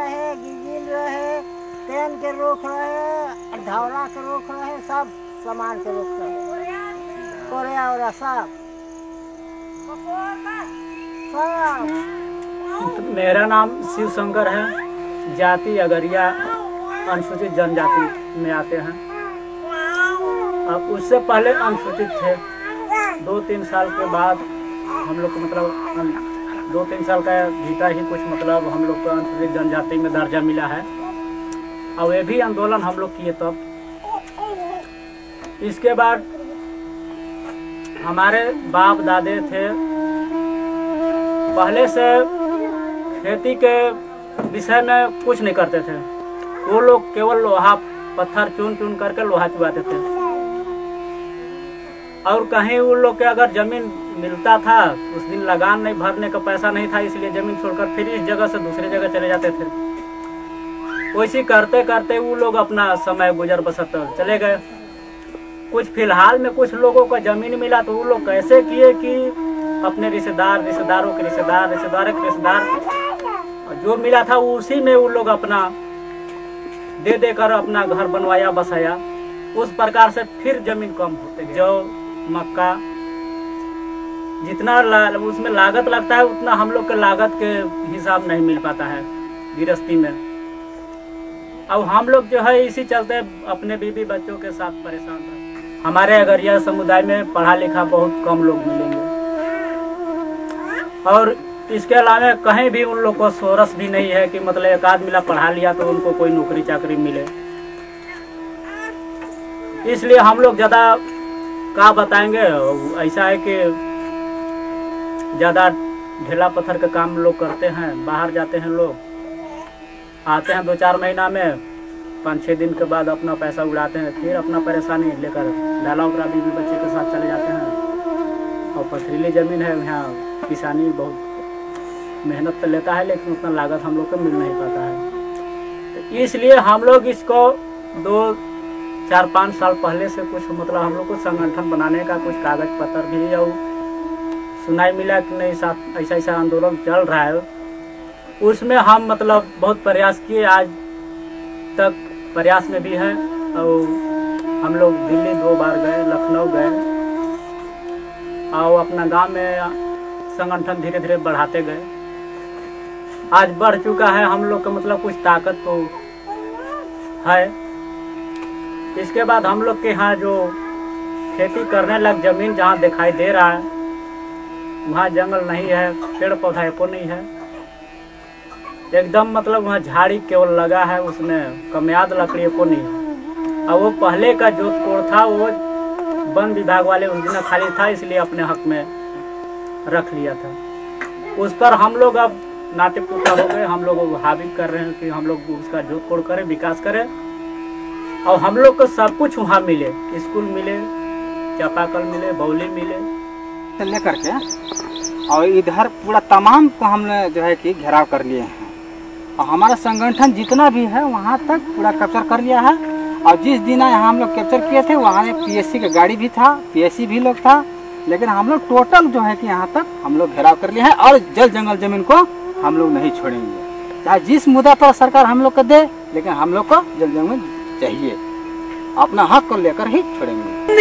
रहे, गिजिल रहे, तेन के रोक रहे, ढावला के रोक रहे, सब सामान के रोक रहे, कोरिया और सब। मेरा नाम शिव शंकर है। जाति अगरिया अनुसूचित जनजाति में आते हैं। अब उससे पहले अनुसूचित थे। 2-3 साल के बाद हम लोग को मतलब 2-3 साल का भीतर ही कुछ मतलब हम लोग को अनुसूचित जनजाति में दर्जा मिला है। और ये भी आंदोलन हम लोग किए तब। इसके बाद हमारे बाप दादे थे, पहले से खेती के विषय में कुछ नहीं करते थे। वो लोग केवल लोहा पत्थर चुन चुन करके लोहा चुबाते थे। और कहीं उन लोग के अगर जमीन मिलता था, उस दिन लगान नहीं भरने का पैसा नहीं था, इसलिए जमीन छोड़कर फिर इस जगह से दूसरी जगह चले जाते थे। वैसे करते करते वो लोग अपना समय गुजर बसर चले गए। कुछ फिलहाल में कुछ लोगों को जमीन मिला तो वो लोग कैसे किए कि अपने रिश्तेदारों के रिश्तेदार जो मिला था उसी में वो लोग अपना दे देकर अपना घर बनवाया बसाया। उस प्रकार से फिर जमीन कम होते गए। जो मक्का जितना उसमें लागत लगता है उतना हम लोग के लागत के हिसाब नहीं मिल पाता है गृहस्थी में। अब हम लोग जो है इसी चलते अपने बीवी बच्चों के साथ परेशान हैं। हमारे अगरिया समुदाय में पढ़ा लिखा बहुत कम लोग मिलेंगे और इसके अलावा कहीं भी उन लोग को सोर्स भी नहीं है कि मतलब एक आध मिला पढ़ा लिया तो उनको कोई नौकरी चाकरी मिले। इसलिए हम लोग ज़्यादा क्या बताएंगे। ऐसा है कि ज़्यादा ढेला पत्थर का काम लोग करते हैं, बाहर जाते हैं लोग, आते हैं 2-4 महीना में, 5-6 दिन के बाद अपना पैसा उड़ाते हैं, फिर अपना परेशानी लेकर डाला उकरा बीवी बच्चे के साथ चले जाते हैं। और पथरीली ज़मीन है, यहाँ किसानी बहुत मेहनत तो लेता है लेकिन उतना लागत हम लोग को मिल नहीं पाता है। तो इसलिए हम लोग इसको 2-4-5 साल पहले से कुछ मतलब हम लोग को संगठन बनाने का कुछ कागज पत्र भी और सुनाई मिला कि नहीं ऐसा ऐसा आंदोलन चल रहा है। उसमें हम मतलब बहुत प्रयास किए, आज तक प्रयास में भी है। और हम लोग दिल्ली 2 बार गए, लखनऊ गए और अपना गांव में संगठन धीरे धीरे बढ़ाते गए। आज बढ़ चुका है हम लोग का मतलब कुछ ताकत तो है। इसके बाद हम लोग के यहाँ जो खेती करने लग जमीन जहाँ दिखाई दे रहा है वहाँ जंगल नहीं है, पेड़ पौधा एको नहीं है, एकदम मतलब वहाँ झाड़ी केवल लगा है, उसमें कमियाद लकड़ी को नहीं है। और वो पहले का जोत कोड़ था वो वन विभाग वाले उस दिन खाली था, इसलिए अपने हक में रख लिया था। उस पर हम लोग अब नाते पुता हो गए। हम लोग हावी कर रहे हैं कि हम लोग उसका जोत कोड़ करें, विकास करें और हम लोग को सब कुछ वहाँ मिले, स्कूल मिले, चापाकल मिले, बौली मिले लेकर के। और इधर पूरा तमाम को हमने जो है कि घेराव कर लिए हैं और हमारा संगठन जितना भी है वहाँ तक पूरा कैप्चर कर लिया है। और जिस दिन यहाँ हम लोग कैप्चर किए थे वहाँ PSC का गाड़ी भी था, PSC भी लोग था, लेकिन हम लोग टोटल जो है कि यहाँ तक हम लोग घेराव कर लिए हैं और जल जंगल जमीन को हम लोग नहीं छोड़ेंगे। चाहे जिस मुद्दा पर सरकार हम लोग को दे, लेकिन हम लोग को जल जंगल चाहिए, अपना हक को लेकर ही छोड़ेंगे।